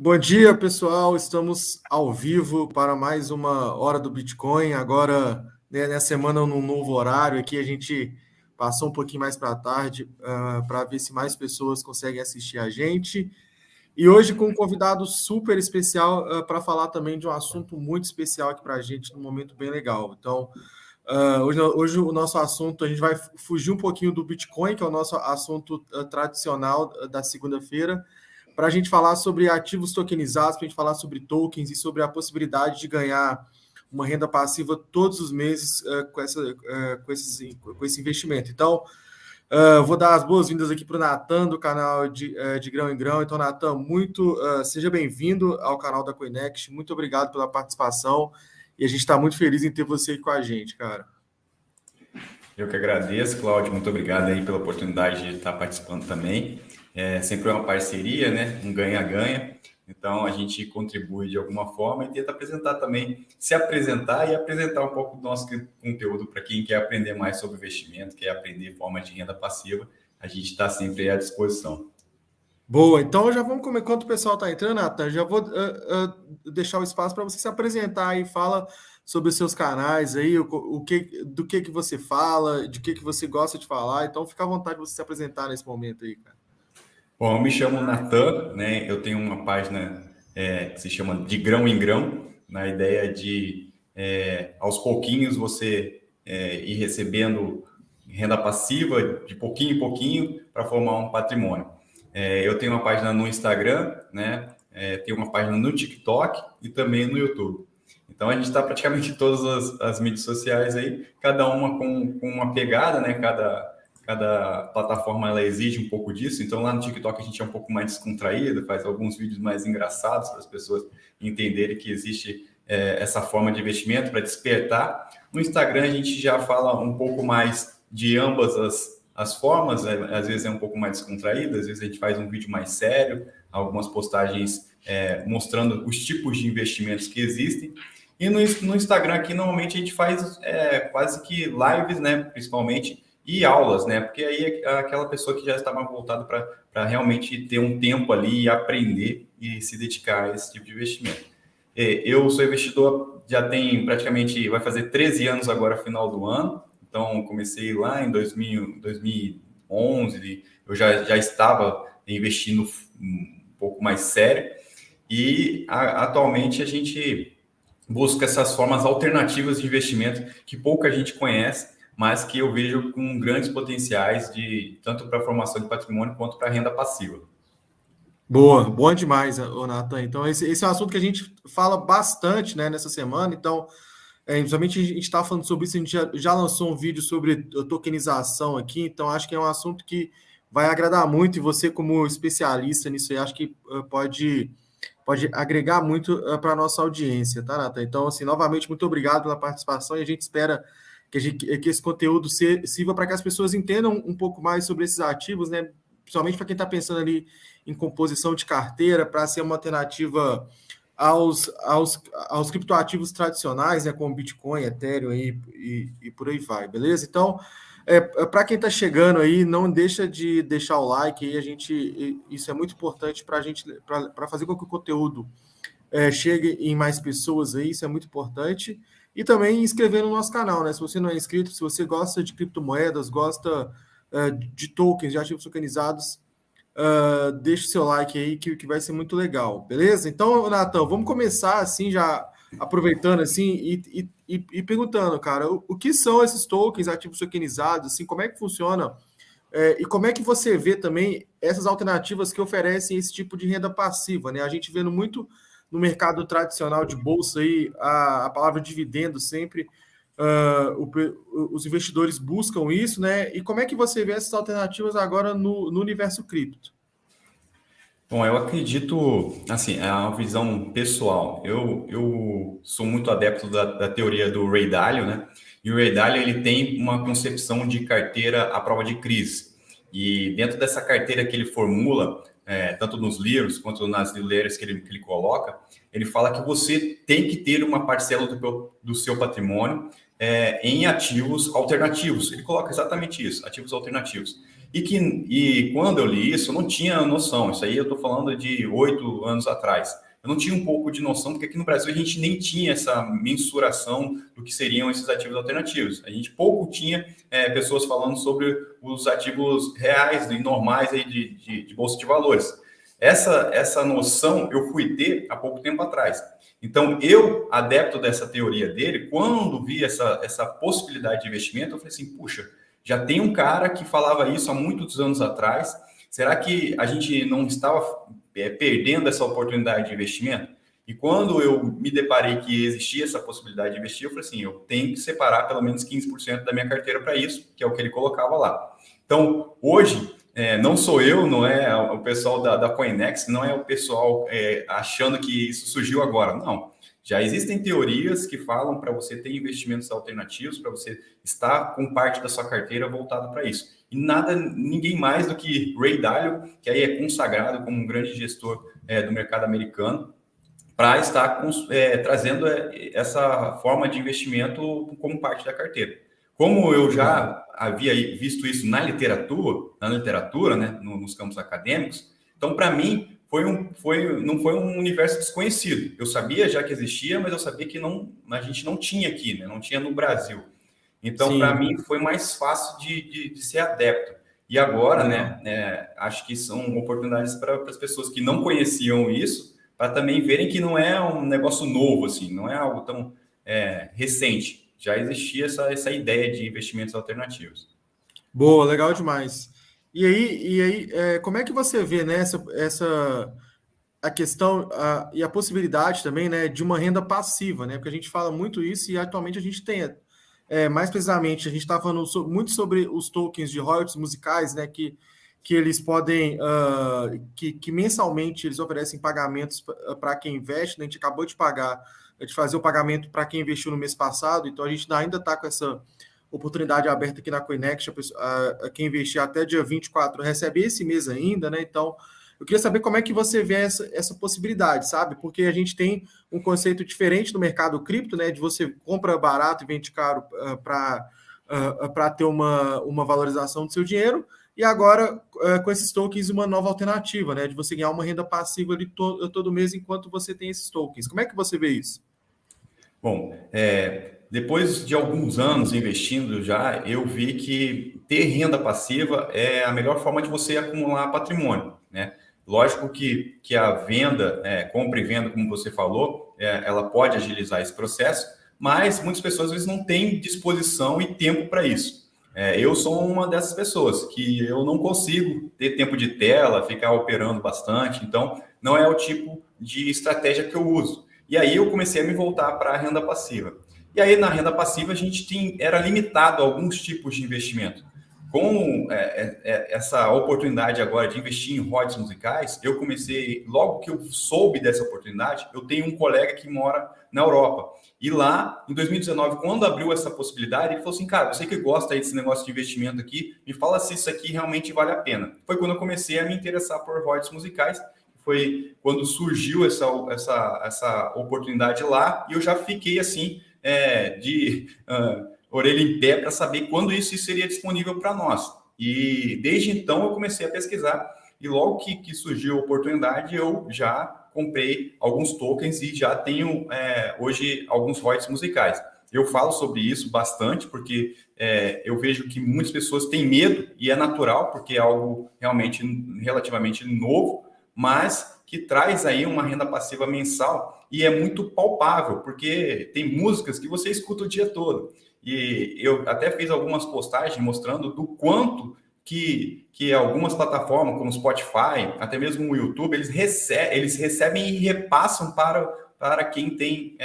Bom dia, pessoal. Estamos ao vivo para mais uma hora do Bitcoin. Agora, né, nessa semana, num novo horário aqui, a gente passou um pouquinho mais para a tarde para ver se mais pessoas conseguem assistir a gente. E hoje com um convidado super especial para falar também de um assunto muito especial aqui para a gente, num momento bem legal. Então, hoje o nosso assunto, a gente vai fugir um pouquinho do Bitcoin, que é o nosso assunto tradicional da segunda-feira, para a gente falar sobre ativos tokenizados, para a gente falar sobre tokens e sobre a possibilidade de ganhar uma renda passiva todos os meses com esse investimento. Então, vou dar as boas-vindas aqui para o Natan, do canal de Grão em Grão. Então, Natan, seja bem-vindo ao canal da Coinext. Muito obrigado pela participação. E a gente está muito feliz em ter você aqui com a gente, cara. Eu que agradeço, Cláudio. Muito obrigado aí pela oportunidade de estar participando também. Sempre é uma parceria, né? Um ganha-ganha. Então, a gente contribui de alguma forma e tenta apresentar também, se apresentar e apresentar um pouco do nosso conteúdo para quem quer aprender mais sobre investimento, quer aprender formas de renda passiva. A gente está sempre à disposição. Boa, então já vamos comer. Enquanto o pessoal está entrando, Nathan, já vou deixar o espaço para você se apresentar aí, fala sobre os seus canais aí, do que você fala, de que você gosta de falar. Então fica à vontade de você se apresentar nesse momento aí, cara. Bom, eu me chamo Natan, né? Eu tenho uma página que se chama De Grão em Grão, na ideia de aos pouquinhos você ir recebendo renda passiva de pouquinho em pouquinho para formar um patrimônio. Eu tenho uma página no Instagram, né? Tenho uma página no TikTok e também no YouTube. Então a gente está praticamente em todas as mídias sociais aí, cada uma com uma pegada, né? Cada plataforma ela exige um pouco disso. Então lá no TikTok a gente é um pouco mais descontraído, faz alguns vídeos mais engraçados para as pessoas entenderem que existe essa forma de investimento para despertar. No Instagram a gente já fala um pouco mais de ambas as formas, às vezes é um pouco mais descontraído, às vezes a gente faz um vídeo mais sério, algumas postagens mostrando os tipos de investimentos que existem. E no Instagram aqui normalmente a gente faz quase que lives, né, principalmente, e aulas, né? Porque aí é aquela pessoa que já está mais voltada para realmente ter um tempo ali e aprender e se dedicar a esse tipo de investimento. Eu sou investidor, já tem praticamente, vai fazer 13 anos agora, final do ano. Então, comecei lá em 2011, eu já estava investindo um pouco mais sério. E atualmente a gente busca essas formas alternativas de investimento que pouca gente conhece, mas que eu vejo com grandes potenciais tanto para a formação de patrimônio quanto para a renda passiva. Boa, bom demais, Nathan. Então, esse é um assunto que a gente fala bastante, né, nessa semana. Então, principalmente a gente está falando sobre isso, a gente já lançou um vídeo sobre tokenização aqui, então acho que é um assunto que vai agradar muito, e você, como especialista nisso aí, acho que pode agregar muito para a nossa audiência, tá, Nathan? Então, assim, novamente, muito obrigado pela participação e a gente espera que esse conteúdo sirva para que as pessoas entendam um pouco mais sobre esses ativos, né? Principalmente para quem está pensando ali em composição de carteira, para ser uma alternativa aos criptoativos tradicionais, né, como Bitcoin, Ethereum e por aí vai, beleza? Então, para quem está chegando aí, não deixa de deixar o like aí, isso é muito importante para a gente, para fazer com que o conteúdo chegue em mais pessoas aí, isso é muito importante. E também inscrever no nosso canal, né? Se você não é inscrito, se você gosta de criptomoedas, gosta de tokens, de ativos tokenizados, deixa o seu like aí que vai ser muito legal, beleza? Então, Nathan, vamos começar assim, já aproveitando assim e perguntando, cara, o que são esses tokens, ativos tokenizados, assim, como é que funciona? E como é que você vê também essas alternativas que oferecem esse tipo de renda passiva, né? A gente vendo muito no mercado tradicional de bolsa aí a palavra dividendo sempre, os investidores buscam isso, né? E como é que você vê essas alternativas agora no universo cripto? Bom, eu acredito, assim, é uma visão pessoal. Eu sou muito adepto da teoria do Ray Dalio, né? E o Ray Dalio, ele tem uma concepção de carteira à prova de crise. E dentro dessa carteira que ele formula, tanto nos livros quanto nas newsletters que ele coloca, ele fala que você tem que ter uma parcela do seu patrimônio em ativos alternativos. Ele coloca exatamente isso, ativos alternativos. E quando eu li isso, eu não tinha noção. Isso aí eu estou falando de 8 anos atrás. Eu não tinha um pouco de noção, porque aqui no Brasil a gente nem tinha essa mensuração do que seriam esses ativos alternativos. A gente pouco tinha pessoas falando sobre os ativos reais e normais aí de bolsa de valores. Essa noção eu fui ter há pouco tempo atrás. Então, eu, adepto dessa teoria dele, quando vi essa possibilidade de investimento, eu falei assim, puxa, já tem um cara que falava isso há muitos anos atrás. Será que a gente não estava perdendo essa oportunidade de investimento? E quando eu me deparei que existia essa possibilidade de investir, eu falei assim, eu tenho que separar pelo menos 15% da minha carteira para isso, que é o que ele colocava lá. Então, hoje, não sou eu, não é o pessoal da Coinex, não é o pessoal achando que isso surgiu agora, não. Já existem teorias que falam para você ter investimentos alternativos, para você estar com parte da sua carteira voltada para isso. E ninguém mais do que Ray Dalio, que aí é consagrado como um grande gestor do mercado americano, para estar trazendo essa forma de investimento como parte da carteira. Como eu já havia visto isso na literatura, né, nos campos acadêmicos, então, para mim, não foi um universo desconhecido. Eu sabia já que existia, mas eu sabia que a gente não tinha aqui, né? Não tinha no Brasil. Então, para mim, foi mais fácil de ser adepto. E agora, né, acho que são oportunidades para as pessoas que não conheciam isso, para também verem que não é um negócio novo, assim, não é algo tão recente. Já existia essa ideia de investimentos alternativos. Boa, legal demais. E aí, como é que você vê, né, a questão e a possibilidade também, né, de uma renda passiva, né? Porque a gente fala muito isso e atualmente a gente tem, mais precisamente, a gente está falando muito sobre os tokens de royalties musicais, né, que eles podem, que mensalmente eles oferecem pagamentos para quem investe, né? A gente acabou de fazer o pagamento para quem investiu no mês passado, então a gente ainda está com essa oportunidade aberta aqui na Coinex, quem investir até dia 24 recebe esse mês ainda, né? Então, eu queria saber como é que você vê essa possibilidade, sabe? Porque a gente tem um conceito diferente no mercado cripto, né? De você compra barato e vende caro para ter uma valorização do seu dinheiro, e agora, com esses tokens, uma nova alternativa, né? De você ganhar uma renda passiva ali todo mês enquanto você tem esses tokens. Como é que você vê isso? Bom, depois de alguns anos investindo já, eu vi que ter renda passiva é a melhor forma de você acumular patrimônio, né? Lógico que a venda, compra e venda, como você falou, ela pode agilizar esse processo, mas muitas pessoas às vezes não têm disposição e tempo para isso. Eu sou uma dessas pessoas que eu não consigo ter tempo de tela, ficar operando bastante, então não é o tipo de estratégia que eu uso. E aí eu comecei a me voltar para a renda passiva. E aí na renda passiva a gente era limitado a alguns tipos de investimento. Com essa oportunidade agora de investir em royalties musicais, eu comecei, logo que eu soube dessa oportunidade, eu tenho um colega que mora na Europa. E lá, em 2019, quando abriu essa possibilidade, ele falou assim, cara, você que gosta aí desse negócio de investimento aqui, me fala se isso aqui realmente vale a pena. Foi quando eu comecei a me interessar por royalties musicais, foi quando surgiu essa oportunidade lá, e eu já fiquei assim, orelha em pé para saber quando isso seria disponível para nós. E desde então eu comecei a pesquisar, e logo que surgiu a oportunidade, eu já comprei alguns tokens e já tenho hoje alguns royalties musicais. Eu falo sobre isso bastante, porque eu vejo que muitas pessoas têm medo, e é natural, porque é algo realmente relativamente novo, mas que traz aí uma renda passiva mensal e é muito palpável, porque tem músicas que você escuta o dia todo. E eu até fiz algumas postagens mostrando do quanto que algumas plataformas, como Spotify, até mesmo o YouTube, eles recebem e repassam para quem tem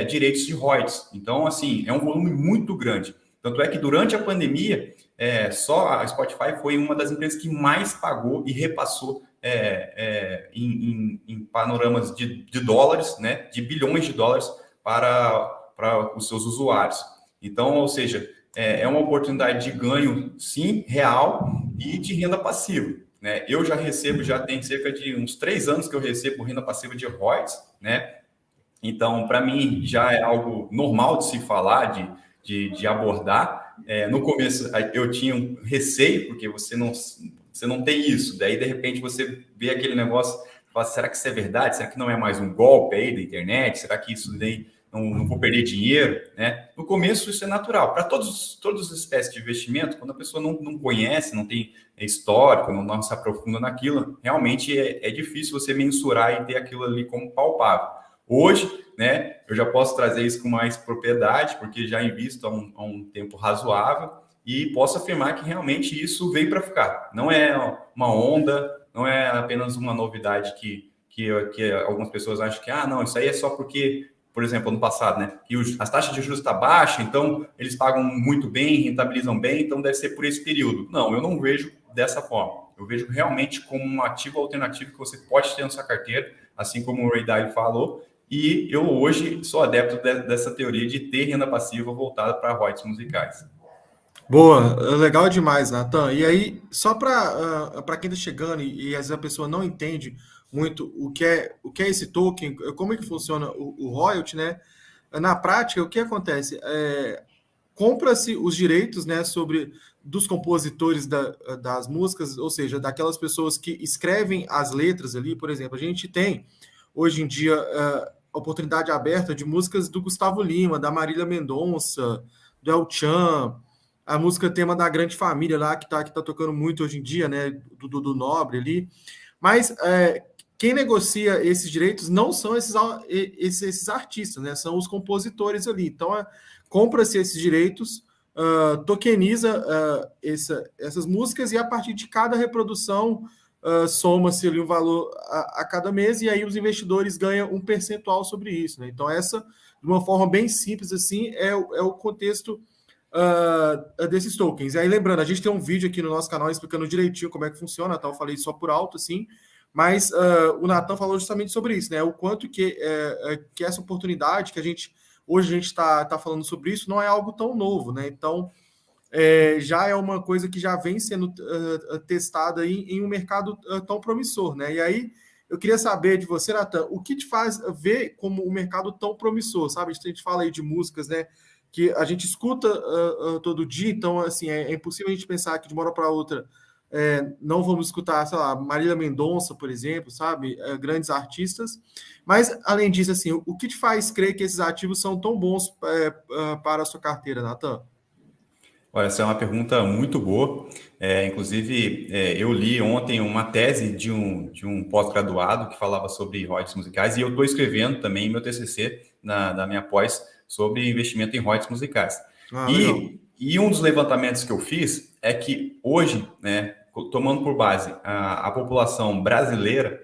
direitos de royalties. Então, assim, é um volume muito grande. Tanto é que durante a pandemia, só a Spotify foi uma das empresas que mais pagou e repassou em panoramas de dólares, né, de bilhões de dólares para os seus usuários. Então, ou seja, é uma oportunidade de ganho, sim, real e de renda passiva, né? Eu já tem cerca de uns 3 anos que eu recebo renda passiva de royalties, né? Então, para mim, já é algo normal de se falar de abordar. No começo eu tinha um receio, porque você não tem isso. Daí, de repente, você vê aquele negócio, fala, será que isso é verdade? Será que não é mais um golpe aí da internet? Será que isso daí não vou perder dinheiro? Né? No começo, isso é natural. Para todas as espécies de investimento, quando a pessoa não conhece, não tem histórico, não se aprofunda naquilo, realmente é difícil você mensurar e ter aquilo ali como palpável. Hoje, né, eu já posso trazer isso com mais propriedade, porque já invisto há um tempo razoável e posso afirmar que realmente isso veio para ficar. Não é uma onda, não é apenas uma novidade que algumas pessoas acham que, não, isso aí é só porque, por exemplo, ano passado, né, que as taxas de juros estão baixas, então eles pagam muito bem, rentabilizam bem, então deve ser por esse período. Não, eu não vejo dessa forma. Eu vejo realmente como um ativo alternativo que você pode ter na sua carteira, assim como o Ray Dalio falou. E eu hoje sou adepto dessa teoria de ter renda passiva voltada para royalties musicais. Boa, legal demais, Nathan. E aí, só para quem está chegando e às vezes a pessoa não entende muito o que é esse token, como é que funciona o royalty, né? Na prática, o que acontece? Compra-se os direitos, né, dos compositores das músicas, ou seja, daquelas pessoas que escrevem as letras ali. Por exemplo, a gente tem hoje em dia oportunidade aberta de músicas do Gustavo Lima, da Marília Mendonça, do El Chan, a música tema da Grande Família lá, que tá tocando muito hoje em dia, né, do Nobre ali. Mas quem negocia esses direitos não são esses artistas, né, são os compositores ali. Então, compra-se esses direitos, tokeniza essas músicas, e a partir de cada reprodução soma-se ali um valor a cada mês, e aí os investidores ganham um percentual sobre isso, né? Então, essa, de uma forma bem simples assim, é o contexto desses tokens. E aí, lembrando, a gente tem um vídeo aqui no nosso canal explicando direitinho como é que funciona, tá? Eu falei só por alto, assim, mas o Nathan falou justamente sobre isso, né? O quanto que essa oportunidade que hoje a gente está falando sobre isso não é algo tão novo, né? Então, já é uma coisa que já vem sendo testada em um mercado tão promissor, né? E aí, eu queria saber de você, Nathan, o que te faz ver como um mercado tão promissor, sabe? A gente fala aí de músicas, né, que a gente escuta todo dia, então, assim, é impossível a gente pensar que de uma hora para outra não vamos escutar, sei lá, Marília Mendonça, por exemplo, sabe? Grandes artistas. Mas, além disso, assim, o que te faz crer que esses ativos são tão bons para a sua carteira, Nathan? Olha, essa é uma pergunta muito boa. Inclusive, eu li ontem uma tese de um pós-graduado que falava sobre royalties musicais, e eu estou escrevendo também meu TCC da minha pós sobre investimento em royalties musicais. Legal. E um dos levantamentos que eu fiz é que hoje, né, tomando por base a população brasileira,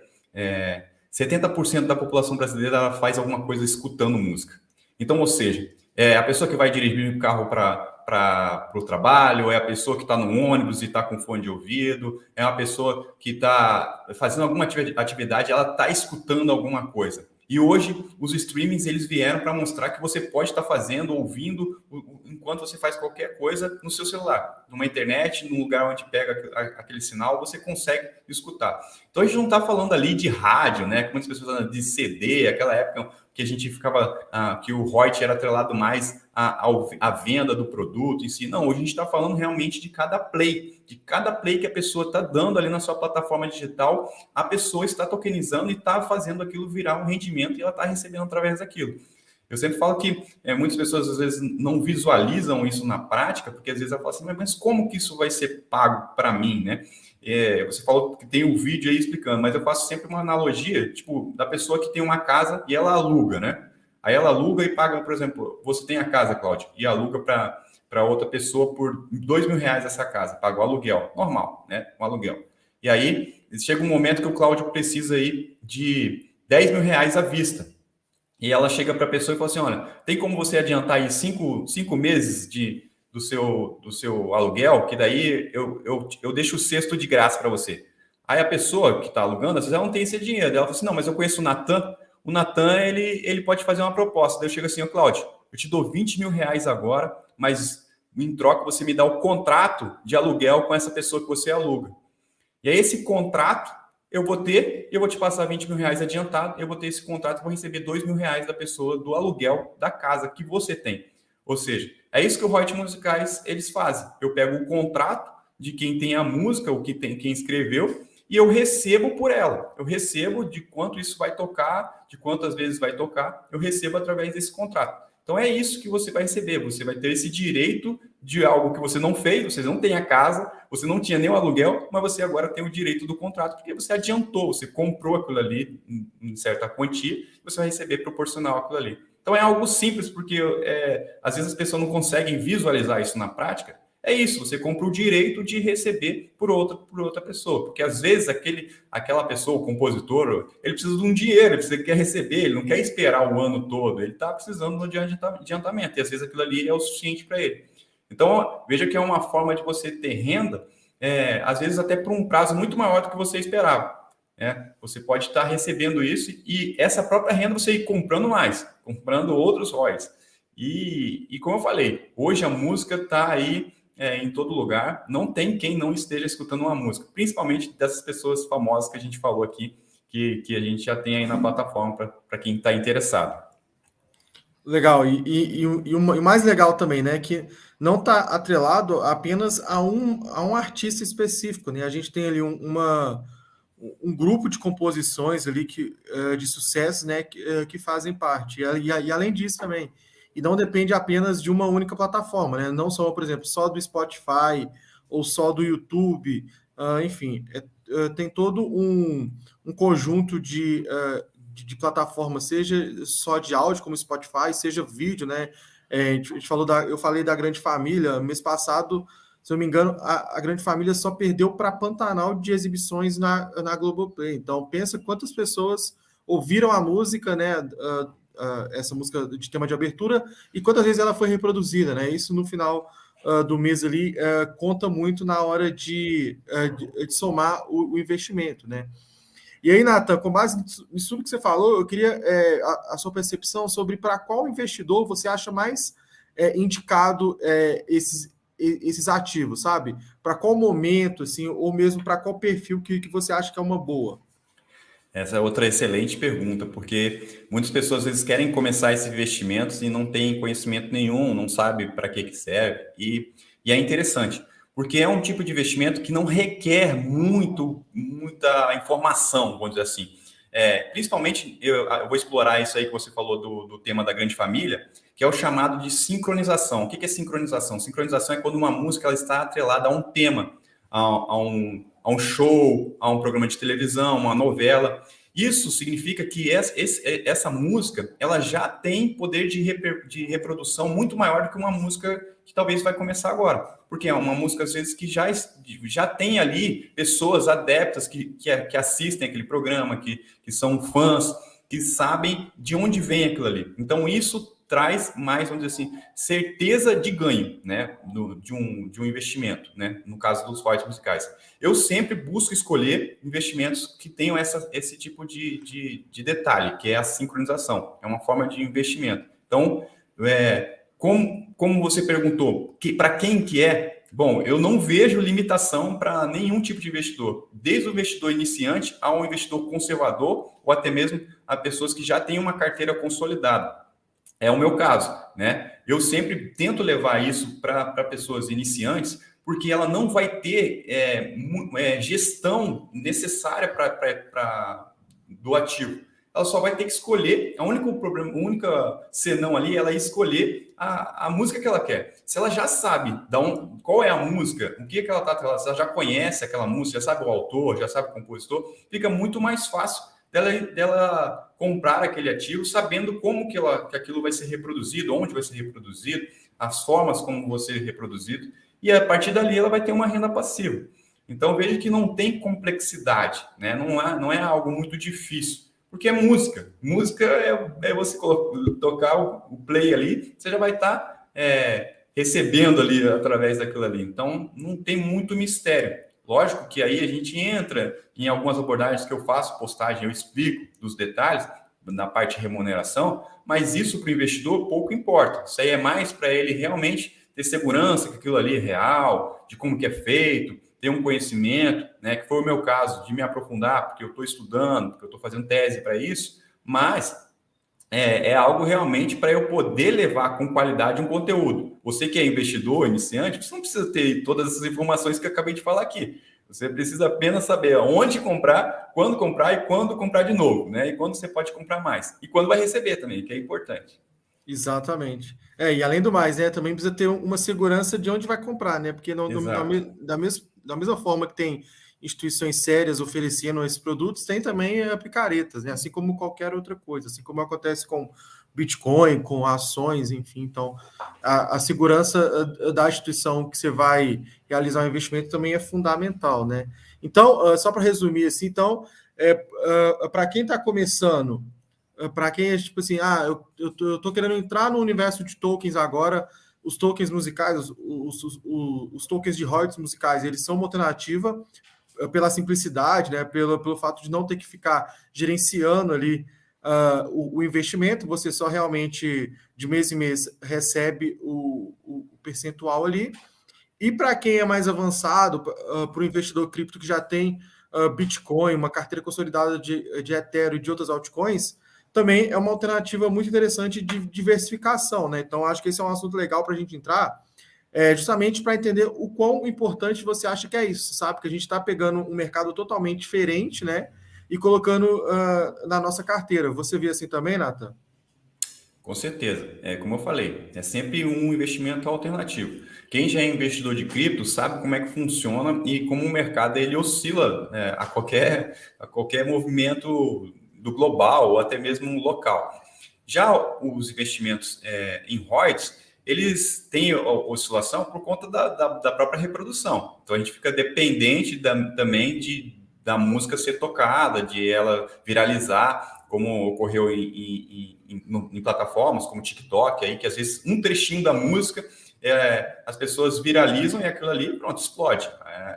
70% da população brasileira ela faz alguma coisa escutando música. Então, ou seja, a pessoa que vai dirigir o carro para o trabalho, é a pessoa que está no ônibus e está com fone de ouvido, é uma pessoa que está fazendo alguma atividade, ela está escutando alguma coisa. E hoje, os streamings, eles vieram para mostrar que você pode estar fazendo, ouvindo, enquanto você faz qualquer coisa no seu celular. Numa internet, num lugar onde pega aquele sinal, você consegue escutar. Então, a gente não está falando ali de rádio, né? Como muitas pessoas falam de CD, aquela época que a gente ficava, que o royalties era atrelado mais à venda do produto em si. Não, hoje a gente está falando realmente de cada play que a pessoa está dando ali na sua plataforma digital, a pessoa está tokenizando e está fazendo aquilo virar um rendimento e ela está recebendo através daquilo. Eu sempre falo que muitas pessoas às vezes não visualizam isso na prática, porque às vezes ela fala assim, mas como que isso vai ser pago para mim, né? Você falou que tem um vídeo aí explicando, mas eu faço sempre uma analogia, tipo, da pessoa que tem uma casa e ela aluga, né? Aí ela aluga e paga, por exemplo, você tem a casa, Cláudio, e aluga para outra pessoa por R$2.000 essa casa, paga o aluguel, normal, né? Um aluguel. E aí, chega um momento que o Cláudio precisa aí de R$10.000 à vista. E ela chega para a pessoa e fala assim, olha, tem como você adiantar aí 5 meses do seu aluguel, que daí eu deixo o sexto de graça para você. Aí a pessoa que está alugando, às vezes ela não tem esse dinheiro. Ela fala assim, não, mas eu conheço o Natan. O Natan, ele pode fazer uma proposta. Daí eu chego assim, ó, Cláudio, eu te dou R$20.000 agora, mas em troca você me dá o contrato de aluguel com essa pessoa que você aluga. E aí esse contrato eu vou ter, eu vou te passar R$20.000 adiantado, eu vou ter esse contrato e vou receber R$2.000 da pessoa do aluguel da casa que você tem. Ou seja, É isso que o royalties musicais eles fazem. Eu pego o contrato de quem tem a música, o que tem quem escreveu, e eu recebo por ela. Eu recebo de quanto isso vai tocar, de quantas vezes vai tocar, eu recebo através desse contrato. Então é isso que você vai receber. Você vai ter esse direito de algo que você não fez, você não tem a casa, você não tinha nem o aluguel, mas você agora tem o direito do contrato, porque você adiantou, você comprou aquilo ali em certa quantia, você vai receber proporcional aquilo ali. Então é algo simples, porque às vezes as pessoas não conseguem visualizar isso na prática. É isso, você compra o direito de receber por outra pessoa, porque às vezes aquela pessoa, o compositor, ele precisa de um dinheiro, ele quer receber, ele não quer esperar o ano todo, ele está precisando de adiantamento, e às vezes aquilo ali é o suficiente para ele. Então, veja que é uma forma de você ter renda, às vezes até por um prazo muito maior do que você esperava. Você pode estar recebendo isso e essa própria renda você ir comprando mais, comprando outros royalties. E como eu falei, hoje a música está aí em todo lugar, não tem quem não esteja escutando uma música, principalmente dessas pessoas famosas que a gente falou aqui, que a gente já tem aí na plataforma para quem está interessado. Legal, e o mais legal também, né, que não está atrelado apenas a um artista específico, né? A gente tem ali um grupo de composições ali de sucesso, né, que fazem parte. E além disso também, e não depende apenas de uma única plataforma, né? Não só, por exemplo, só do Spotify ou só do YouTube, enfim, tem todo um conjunto de plataformas, seja só de áudio, como Spotify, seja vídeo, né? Eu falei da Grande Família, mês passado, se eu não me engano, a Grande Família só perdeu para Pantanal de exibições na Globoplay. Então, pensa quantas pessoas ouviram a música, né? Essa música de tema de abertura, e quantas vezes ela foi reproduzida, né? Isso no final do mês ali conta muito na hora de somar o investimento, né? E aí, Nathan, com base nisso tudo que você falou, eu queria a sua percepção sobre para qual investidor você acha mais indicado esses ativos, sabe? Para qual momento, assim, ou mesmo para qual perfil que você acha que é uma boa? Essa é outra excelente pergunta, porque muitas pessoas às vezes querem começar esses investimentos e não têm conhecimento nenhum, não sabe para que serve. E é interessante, porque é um tipo de investimento que não requer muita informação, vamos dizer assim. Principalmente, eu vou explorar isso aí que você falou do tema da grande família, que é o chamado de sincronização. O que é sincronização? Sincronização é quando uma música ela está atrelada a um tema, a um show, a um programa de televisão, uma novela. Isso significa que essa música ela já tem poder de reprodução muito maior do que uma música que talvez vai começar agora. Porque é uma música, às vezes, que já tem ali pessoas adeptas que assistem aquele programa, que são fãs, que sabem de onde vem aquilo ali. Então, isso traz mais, vamos dizer assim, certeza de ganho, né, de um investimento, né, no caso dos royalties musicais. Eu sempre busco escolher investimentos que tenham esse tipo de detalhe, que é a sincronização, é uma forma de investimento. Então, como você perguntou, para quem que é? Bom, eu não vejo limitação para nenhum tipo de investidor, desde o investidor iniciante ao investidor conservador ou até mesmo a pessoas que já têm uma carteira consolidada. É o meu caso, né? Eu sempre tento levar isso para pessoas iniciantes, porque ela não vai ter gestão necessária do ativo. Ela só vai ter que escolher, a única senão ali, ela é escolher a música que ela quer. Se ela já sabe qual é a música, o que ela está atrelada, se ela já conhece aquela música, já sabe o autor, já sabe o compositor, fica muito mais fácil dela comprar aquele ativo, sabendo como que aquilo vai ser reproduzido, onde vai ser reproduzido, as formas como vai ser reproduzido, e a partir dali ela vai ter uma renda passiva. Então veja que não tem complexidade, né? Não é algo muito difícil, porque é música. Música é você tocar o play ali, você já vai estar recebendo ali através daquilo ali. Então não tem muito mistério. Lógico que aí a gente entra em algumas abordagens que eu faço, postagem, eu explico dos detalhes na parte de remuneração, mas isso para o investidor pouco importa. Isso aí é mais para ele realmente ter segurança que aquilo ali é real, de como que é feito, ter um conhecimento, né, que foi o meu caso, de me aprofundar, porque eu estou estudando, porque eu estou fazendo tese para isso, mas é algo realmente para eu poder levar com qualidade um conteúdo. você que é investidor, iniciante, você não precisa ter todas essas informações que eu acabei de falar aqui. Você precisa apenas saber onde comprar e quando comprar de novo, né? E quando você pode comprar mais. E quando vai receber também, que é importante. Exatamente. E além do mais, né, também precisa ter uma segurança de onde vai comprar, né? Porque Exato. da mesma forma que tem instituições sérias oferecendo esses produtos, tem também picaretas, né? Assim como qualquer outra coisa, assim como acontece com Bitcoin, com ações, enfim. Então, a segurança da instituição que você vai realizar um investimento também é fundamental, né? Então, só para resumir assim, então, para quem está começando, para quem é tipo assim, eu tô querendo entrar no universo de tokens agora, os tokens musicais, os tokens de royalties musicais, eles são uma alternativa pela simplicidade, né, pelo fato de não ter que ficar gerenciando ali o investimento, você só realmente de mês em mês recebe o percentual ali. E para quem é mais avançado, para o investidor cripto que já tem Bitcoin, uma carteira consolidada de Ethereum e de outras altcoins, também é uma alternativa muito interessante de diversificação, né? Então, acho que esse é um assunto legal para a gente entrar, justamente para entender o quão importante você acha que é isso, sabe? Que a gente está pegando um mercado totalmente diferente, né? E colocando na nossa carteira. Você vê assim também, Nathan? Com certeza. É como eu falei, é sempre um investimento alternativo. Quem já é investidor de cripto sabe como é que funciona e como o mercado ele oscila a qualquer movimento do global ou até mesmo local. Já os investimentos em royalties, eles têm oscilação por conta da própria reprodução. Então a gente fica dependente também da música ser tocada, de ela viralizar, como ocorreu em plataformas como TikTok, aí, que às vezes um trechinho da música as pessoas viralizam e aquilo ali, pronto, explode.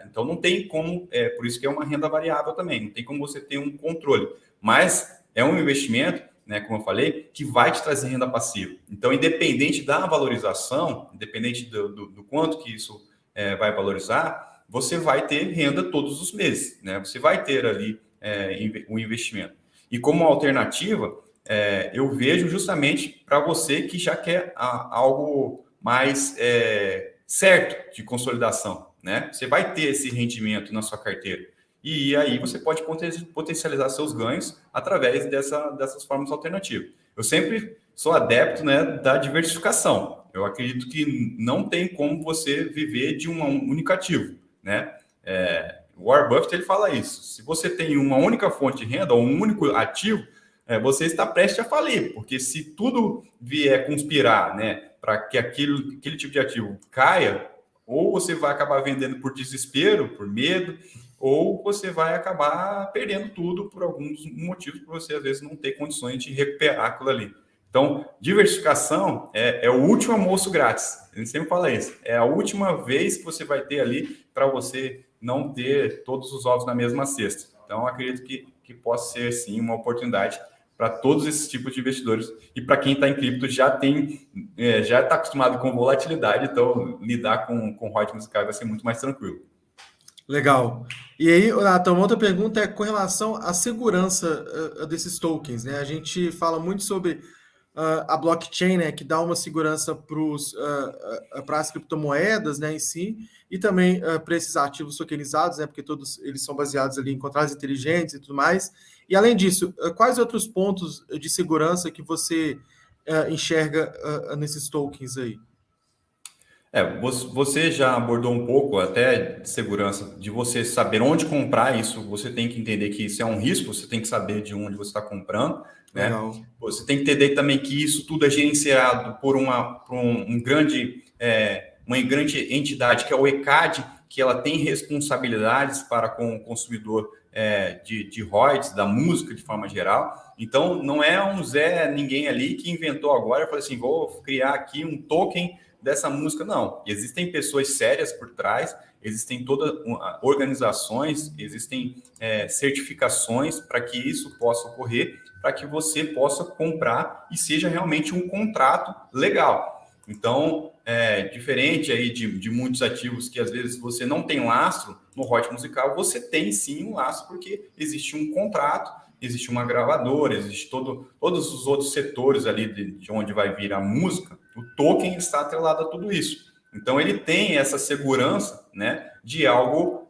Então não tem como, por isso que é uma renda variável também, não tem como você ter um controle. Mas é um investimento, né, como eu falei, que vai te trazer renda passiva. Então, independente da valorização, independente do quanto que isso vai valorizar, você vai ter renda todos os meses, né? Você vai ter ali um investimento. E como alternativa, eu vejo justamente para você que já quer algo mais certo de consolidação, né? Você vai ter esse rendimento na sua carteira. E aí você pode potencializar seus ganhos através dessas formas alternativas. Eu sempre sou adepto, né, da diversificação. Eu acredito que não tem como você viver de um único ativo, né? O Warren Buffett ele fala isso. Se você tem uma única fonte de renda ou um único ativo, você está prestes a falir, porque se tudo vier conspirar, né, para que aquele tipo de ativo caia, ou você vai acabar vendendo por desespero, por medo, ou você vai acabar perdendo tudo por alguns motivos, por você às vezes não ter condições de recuperar aquilo ali. Então, diversificação é o último almoço grátis. A gente sempre fala isso. É a última vez que você vai ter ali para você não ter todos os ovos na mesma cesta. Então, acredito que possa ser, sim, uma oportunidade para todos esses tipos de investidores. E para quem está em cripto já está acostumado com volatilidade, então lidar com royalties musicais vai ser muito mais tranquilo. Legal. E aí, Nathan, uma outra pergunta é com relação à segurança desses tokens, né? A gente fala muito sobre a blockchain, né, que dá uma segurança para as criptomoedas, né, em si, e também para esses ativos tokenizados, né, porque todos eles são baseados ali em contratos inteligentes e tudo mais. E além disso, quais outros pontos de segurança que você enxerga nesses tokens aí? Você já abordou um pouco até de segurança, de você saber onde comprar isso, você tem que entender que isso é um risco, você tem que saber de onde você está comprando, né? Legal. Você tem que entender também que isso tudo é gerenciado por uma grande entidade, que é o ECAD, que ela tem responsabilidades para com o consumidor de royalties, da música de forma geral. Então, não é um Zé ninguém ali que inventou agora e falou assim, vou criar aqui um token dessa música, não. Existem pessoas sérias por trás, existem todas organizações, existem certificações para que isso possa ocorrer, para que você possa comprar e seja realmente um contrato legal. Então, diferente aí de muitos ativos que às vezes você não tem lastro, no royalties musical você tem sim um lastro, porque existe um contrato, existe uma gravadora, existe todos os outros setores ali de onde vai vir a música, O token está atrelado a tudo isso. Então, ele tem essa segurança, né, de algo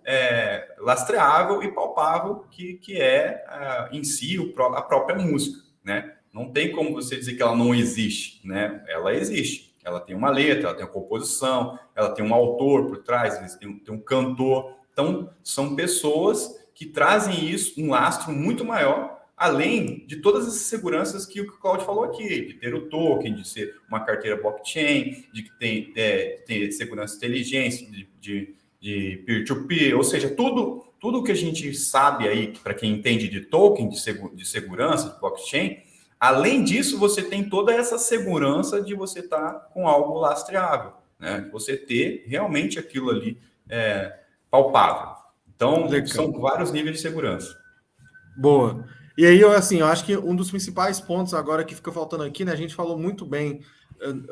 lastreável e palpável que é em si a própria música, né? Não tem como você dizer que ela não existe, né? Ela existe. Ela tem uma letra, ela tem uma composição, ela tem um autor por trás, tem um cantor. Então, são pessoas que trazem isso, um lastro muito maior, além de todas as seguranças que o Claudio falou aqui, de ter o token, de ser uma carteira blockchain, de que tem segurança de inteligência, de peer-to-peer, ou seja, tudo que a gente sabe aí, para quem entende de token, de segurança, de blockchain, além disso, você tem toda essa segurança de você estar com algo lastreável, né? De você ter realmente aquilo ali palpável. Então, Legal. são vários níveis de segurança. Boa. E aí, eu acho que um dos principais pontos agora que fica faltando aqui, né? A gente falou muito bem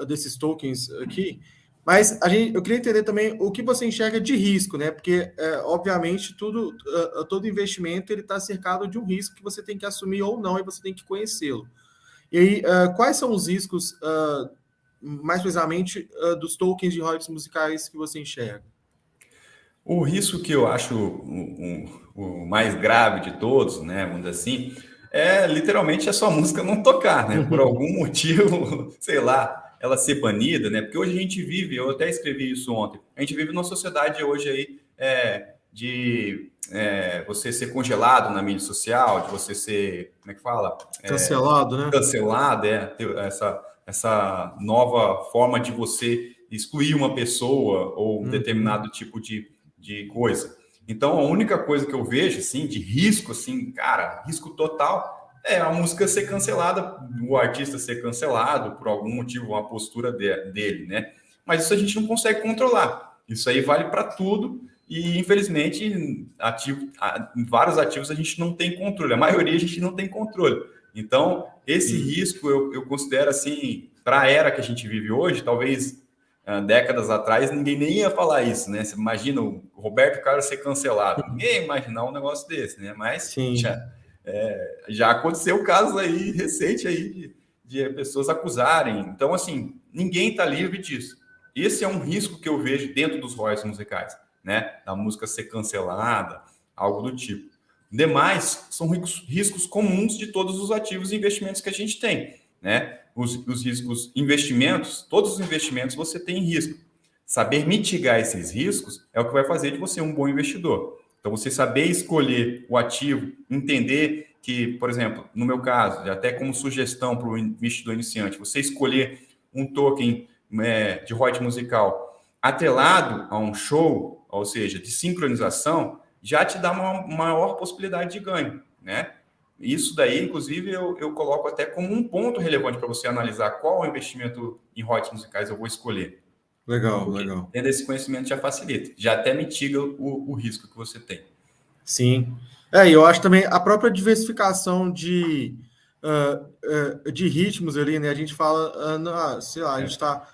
desses tokens aqui, mas eu queria entender também o que você enxerga de risco, né? Porque, obviamente, todo investimento ele está cercado de um risco que você tem que assumir ou não, e você tem que conhecê-lo. E aí, quais são os riscos, mais precisamente, dos tokens de royalties musicais que você enxerga? O risco que eu acho o mais grave de todos, né, vamos dizer assim, é literalmente a sua música não tocar, né? Por algum motivo, sei lá, ela ser banida, né? Porque hoje a gente vive, eu até escrevi isso ontem, a gente vive numa sociedade hoje aí de você ser congelado na mídia social, de você ser, como é que fala? Cancelado, né? Cancelado, ter essa nova forma de você excluir uma pessoa ou um determinado tipo de coisa. Então, a única coisa que eu vejo, assim, de risco, assim, cara, risco total, é a música ser cancelada, o artista ser cancelado por algum motivo, uma postura dele, né? Mas isso a gente não consegue controlar. Isso aí vale para tudo e, infelizmente, em vários ativos a gente não tem controle. A maioria a gente não tem controle. Então, esse risco eu considero, assim, para a era que a gente vive hoje, talvez décadas atrás, ninguém nem ia falar isso, né? Você imagina o Roberto Carlos ser cancelado. Ninguém ia imaginar um negócio desse, né? Mas já aconteceu casos aí recente aí de pessoas acusarem. Então, assim, ninguém está livre disso. Esse é um risco que eu vejo dentro dos royalties musicais, né? Da música ser cancelada, algo do tipo. Demais são riscos comuns de todos os ativos e investimentos que a gente tem, né? Os riscos, investimentos, todos os investimentos você tem risco. Saber mitigar esses riscos é o que vai fazer de você um bom investidor. Então, você saber escolher o ativo, entender que, por exemplo, no meu caso, até como sugestão para o investidor iniciante, você escolher um token de royalties musical atrelado a um show, ou seja, de sincronização, já te dá uma maior possibilidade de ganho, né? Isso daí, inclusive, eu coloco até como um ponto relevante para você analisar qual investimento em royalties musicais eu vou escolher. Legal, Porque legal. tendo esse conhecimento já facilita, já até mitiga o risco que você tem. Sim. E eu acho também a própria diversificação de ritmos ali, né? A gente fala, sei lá, a gente está.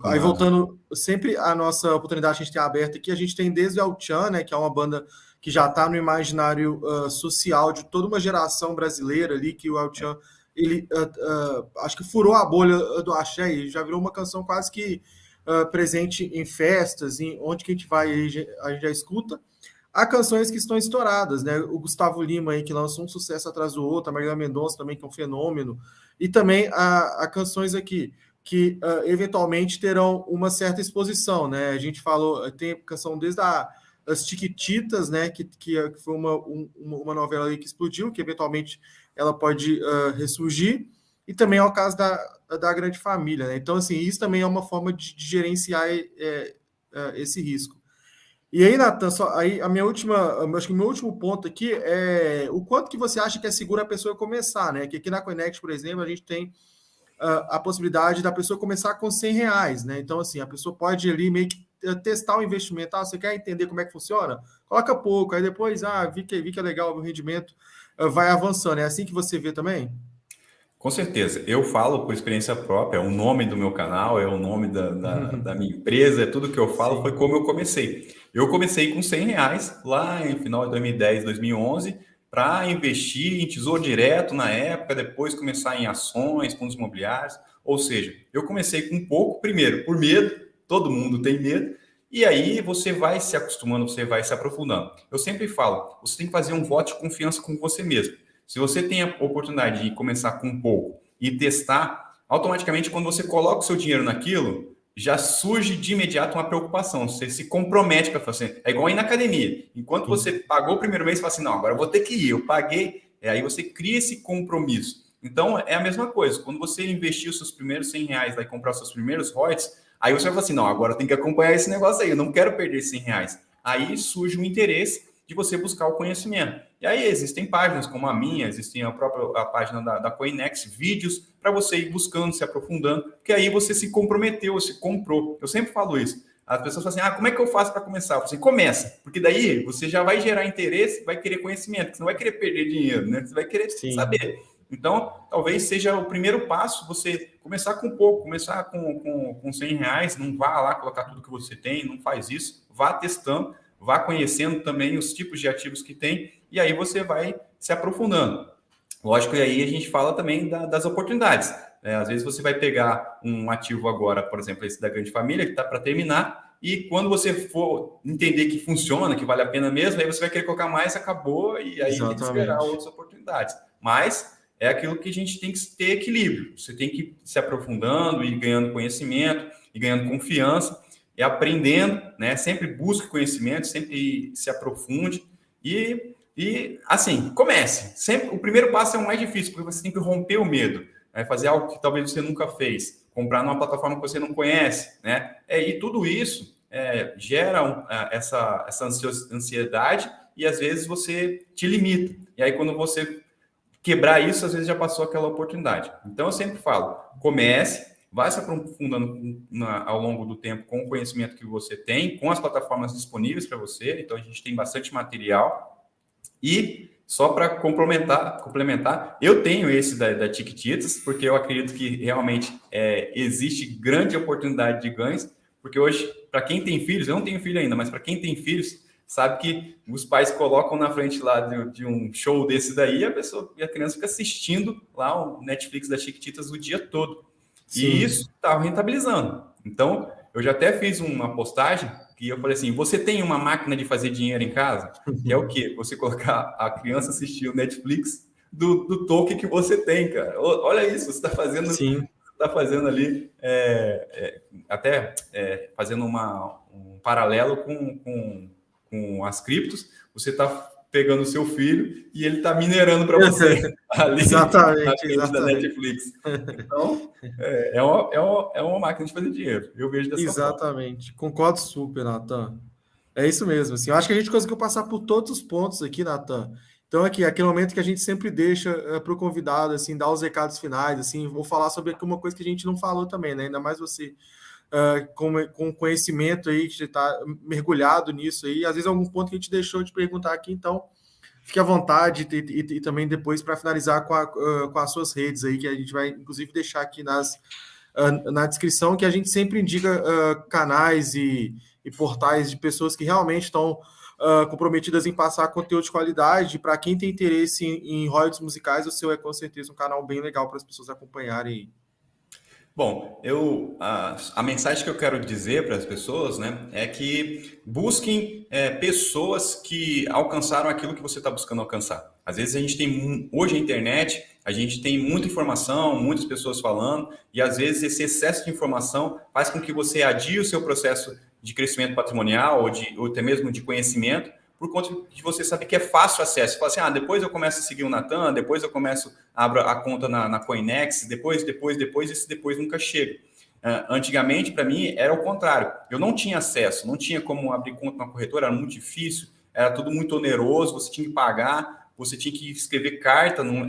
Aí voltando, sempre a nossa oportunidade que a gente tem aberta aqui, a gente tem desde o El Chan, né? Que é uma banda que já está no imaginário social de toda uma geração brasileira ali, que o El Chan, ele acho que furou a bolha do axé e já virou uma canção quase que presente em festas, em onde que a gente vai, a gente já escuta. Há canções que estão estouradas, né? O Gustavo Lima aí, que lançou um sucesso atrás do outro, a Marília Mendonça também, que é um fenômeno, e também há canções aqui que eventualmente terão uma certa exposição, né? A gente falou, tem canção desde as Chiquititas, né? Que foi uma novela aí que explodiu, que eventualmente ela pode ressurgir, e também é o caso da Grande Família, né? Então, assim, isso também é uma forma de gerenciar esse risco. E aí, Nathan, aí acho que o meu último ponto aqui é o quanto que você acha que é seguro a pessoa começar, né? Que aqui na Connect, por exemplo, a gente tem a possibilidade da pessoa começar com R$ 100, né? Então, assim, a pessoa pode ali meio que testar o investimento. Você quer entender como é que funciona? Coloca pouco, aí depois, vi que é legal, o rendimento vai avançando. É assim que você vê também? Com certeza. Eu falo por experiência própria, o nome do meu canal, é o nome da minha empresa, é tudo que eu falo, foi como eu comecei. Eu comecei com R$ 100 lá em final de 2010, 2011, para investir em tesouro direto na época, depois começar em ações, fundos imobiliários. Ou seja, eu comecei com pouco, primeiro, por medo, todo mundo tem medo, e aí você vai se acostumando, você vai se aprofundando. Eu sempre falo, você tem que fazer um voto de confiança com você mesmo. Se você tem a oportunidade de começar com pouco e testar, automaticamente quando você coloca o seu dinheiro naquilo, já surge de imediato uma preocupação. Você se compromete para fazer. É igual ir na academia. Enquanto você pagou o primeiro mês, você fala assim, não, agora eu vou ter que ir. Eu paguei. Aí você cria esse compromisso. Então, é a mesma coisa. Quando você investir os seus primeiros R$ 100, vai comprar os seus primeiros royalties, aí você vai falar assim, não, agora eu tenho que acompanhar esse negócio aí. Eu não quero perder esses R$ 100. Aí surge o interesse de você buscar o conhecimento. E aí existem páginas como a minha, existem a página da Coinex, vídeos para você ir buscando, se aprofundando, porque aí você se comprometeu, você comprou. Eu sempre falo isso. As pessoas falam assim, como é que eu faço para começar? Eu falo assim, começa, porque daí você já vai gerar interesse, vai querer conhecimento, você não vai querer perder dinheiro, né? Você vai querer saber. Então, talvez seja o primeiro passo você começar com pouco, começar com R$ 100, não vá lá colocar tudo que você tem, não faz isso, vá testando, vá conhecendo também os tipos de ativos que tem, e aí você vai se aprofundando. Lógico que aí a gente fala também das oportunidades. Às vezes você vai pegar um ativo agora, por exemplo, esse da grande família, que está para terminar, e quando você for entender que funciona, que vale a pena mesmo, aí você vai querer colocar mais, acabou, e aí tem que esperar outras oportunidades. Mas é aquilo que a gente tem que ter equilíbrio. Você tem que ir se aprofundando e ganhando conhecimento, e ganhando confiança, e aprendendo, né? Sempre busque conhecimento, sempre se aprofunde e assim, comece. Sempre, o primeiro passo é o mais difícil, porque você tem que romper o medo, né? Fazer algo que talvez você nunca fez, comprar numa plataforma que você não conhece, né? E tudo isso gera essa ansiedade e às vezes você te limita. E aí quando você quebrar isso, às vezes já passou aquela oportunidade. Então eu sempre falo, comece, vai se aprofundando ao longo do tempo com o conhecimento que você tem, com as plataformas disponíveis para você. Então, a gente tem bastante material. E, só para complementar, eu tenho esse da Tiquititas, porque eu acredito que realmente existe grande oportunidade de ganhos, porque hoje, para quem tem filhos, eu não tenho filho ainda, mas para quem tem filhos, sabe que os pais colocam na frente lá de um show desse daí, a criança fica assistindo lá o Netflix da Chiquititas o dia todo. Sim. E isso está rentabilizando. Então, eu já até fiz uma postagem que eu falei assim, você tem uma máquina de fazer dinheiro em casa? Que é o quê? Você colocar a criança assistir o Netflix do toque que você tem, cara. Olha isso, você está fazendo... Sim. Está fazendo ali, fazendo um paralelo com as criptos, você está pegando o seu filho e ele está minerando para você ali exatamente. Da Netflix. Então, é uma máquina de fazer dinheiro. Eu vejo dessa forma. Exatamente. Concordo super, Natan. É isso mesmo. Assim, eu acho que a gente conseguiu passar por todos os pontos aqui, Natan. Então, aqui, aquele momento que a gente sempre deixa para o convidado, assim, dar os recados finais, assim, vou falar sobre uma coisa que a gente não falou também, né? Ainda mais você com conhecimento aí, que você está mergulhado nisso aí. Às vezes, algum ponto que a gente deixou de perguntar aqui, então, fique à vontade e também depois para finalizar com as suas redes aí, que a gente vai, inclusive, deixar aqui na descrição, que a gente sempre indica canais e portais de pessoas que realmente estão comprometidas em passar conteúdo de qualidade. Para quem tem interesse em royalties musicais, o seu é com certeza um canal bem legal para as pessoas acompanharem. Bom, a mensagem que eu quero dizer para as pessoas, né, é que busquem pessoas que alcançaram aquilo que você está buscando alcançar. Às vezes a gente tem, hoje a internet, a gente tem muita informação, muitas pessoas falando, e às vezes esse excesso de informação faz com que você adie o seu processo de crescimento patrimonial ou até mesmo de conhecimento, por conta de você saber que é fácil acesso. Você fala assim, depois eu começo a seguir o Natan, depois eu abro a conta na Coinex, depois, esse depois nunca chega. Antigamente, para mim, era o contrário. Eu não tinha acesso, não tinha como abrir conta na corretora, era muito difícil, era tudo muito oneroso, você tinha que pagar, você tinha que escrever carta, não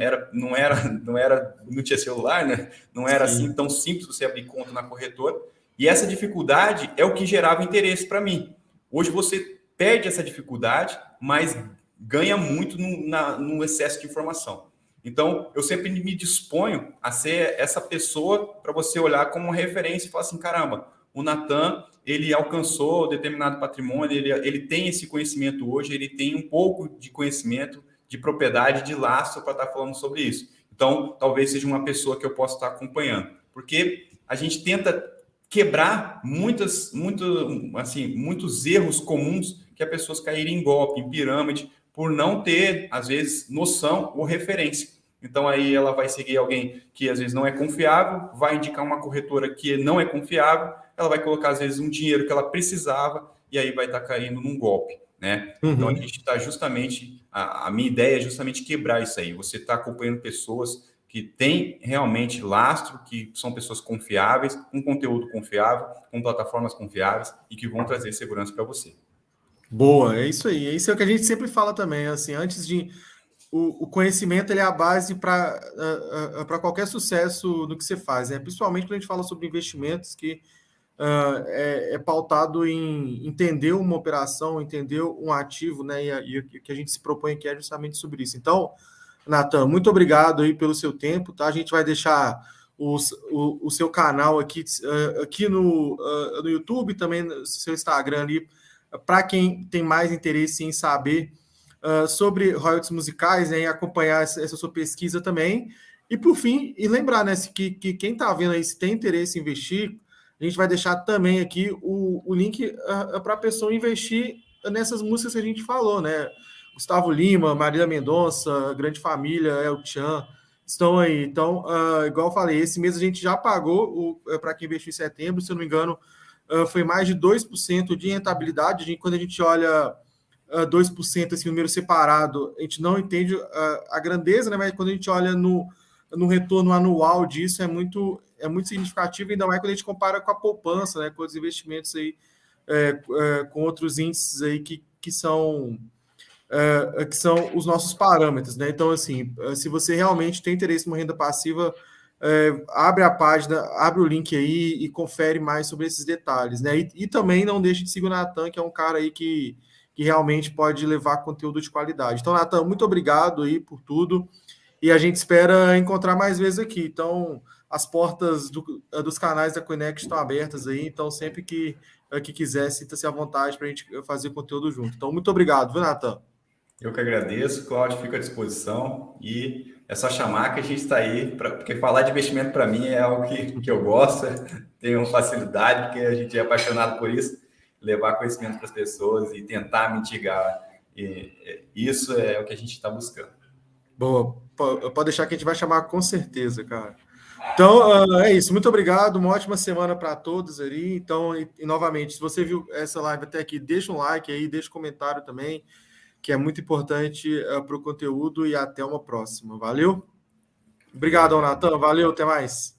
tinha celular, né? Não era assim tão simples você abrir conta na corretora. E essa dificuldade é o que gerava interesse para mim. Hoje você perde essa dificuldade, mas ganha muito no excesso de informação. Então, eu sempre me disponho a ser essa pessoa para você olhar como uma referência e falar assim, caramba, o Natan, ele alcançou determinado patrimônio, ele tem esse conhecimento hoje, ele tem um pouco de conhecimento, de propriedade, de lastro para estar falando sobre isso. Então, talvez seja uma pessoa que eu possa estar acompanhando. porque a gente tenta quebrar muitos erros comuns que as pessoas caírem em golpe, em pirâmide, por não ter, às vezes, noção ou referência. Então, aí ela vai seguir alguém que, às vezes, não é confiável, vai indicar uma corretora que não é confiável, ela vai colocar, às vezes, um dinheiro que ela precisava e aí vai estar caindo num golpe, né? Então, a gente está justamente... A minha ideia é justamente quebrar isso aí. Você está acompanhando pessoas que têm realmente lastro, que são pessoas confiáveis, com conteúdo confiável, com plataformas confiáveis e que vão trazer segurança para você. Boa, é isso aí. Isso é o que a gente sempre fala também, assim, antes de... O conhecimento ele é a base para qualquer sucesso no que você faz, né? Principalmente quando a gente fala sobre investimentos, que é pautado em entender uma operação, entender um ativo, né? E o que a gente se propõe aqui é justamente sobre isso. Então, Natan, muito obrigado aí pelo seu tempo, tá? A gente vai deixar o seu canal aqui no YouTube, também no seu Instagram ali, para quem tem mais interesse em saber sobre royalties musicais, né, e acompanhar essa sua pesquisa também. E por fim, e lembrar, né, que quem está vendo aí, se tem interesse em investir, a gente vai deixar também aqui o link para a pessoa investir nessas músicas que a gente falou, né? Gustavo Lima, Marília Mendonça, Grande Família, El Chan, estão aí. Então, igual eu falei, esse mês a gente já pagou para quem investiu em setembro, se eu não me engano, foi mais de 2% de rentabilidade. Quando a gente olha 2%, esse número separado, a gente não entende a grandeza, né? Mas quando a gente olha no retorno anual disso, é muito significativo, ainda mais quando a gente compara com a poupança, né? Com os investimentos aí, com outros índices aí que são os nossos parâmetros, né? Então, assim, se você realmente tem interesse numa renda passiva, abre a página, abre o link aí e confere mais sobre esses detalhes, né? E também não deixe de seguir o Natan, que é um cara aí que realmente pode levar conteúdo de qualidade. Então, Natan, muito obrigado aí por tudo e a gente espera encontrar mais vezes aqui. Então, as portas dos canais da Conect estão abertas aí, então sempre que quiser, sinta-se à vontade para a gente fazer conteúdo junto. Então, muito obrigado, viu, Natan? Eu que agradeço, Cláudio, fico à disposição e é só chamar que a gente está aí, porque falar de investimento para mim é algo que eu gosto, tenho facilidade, porque a gente é apaixonado por isso, levar conhecimento para as pessoas e tentar mitigar. Isso é o que a gente está buscando. Boa, pode deixar que a gente vai chamar com certeza, cara. Então, é isso. Muito obrigado. Uma ótima semana para todos ali. Então, e novamente, se você viu essa live até aqui, deixa um like aí, deixa um comentário também, que é muito importante para o conteúdo e até uma próxima. Valeu? Obrigado, Natan. Valeu, até mais.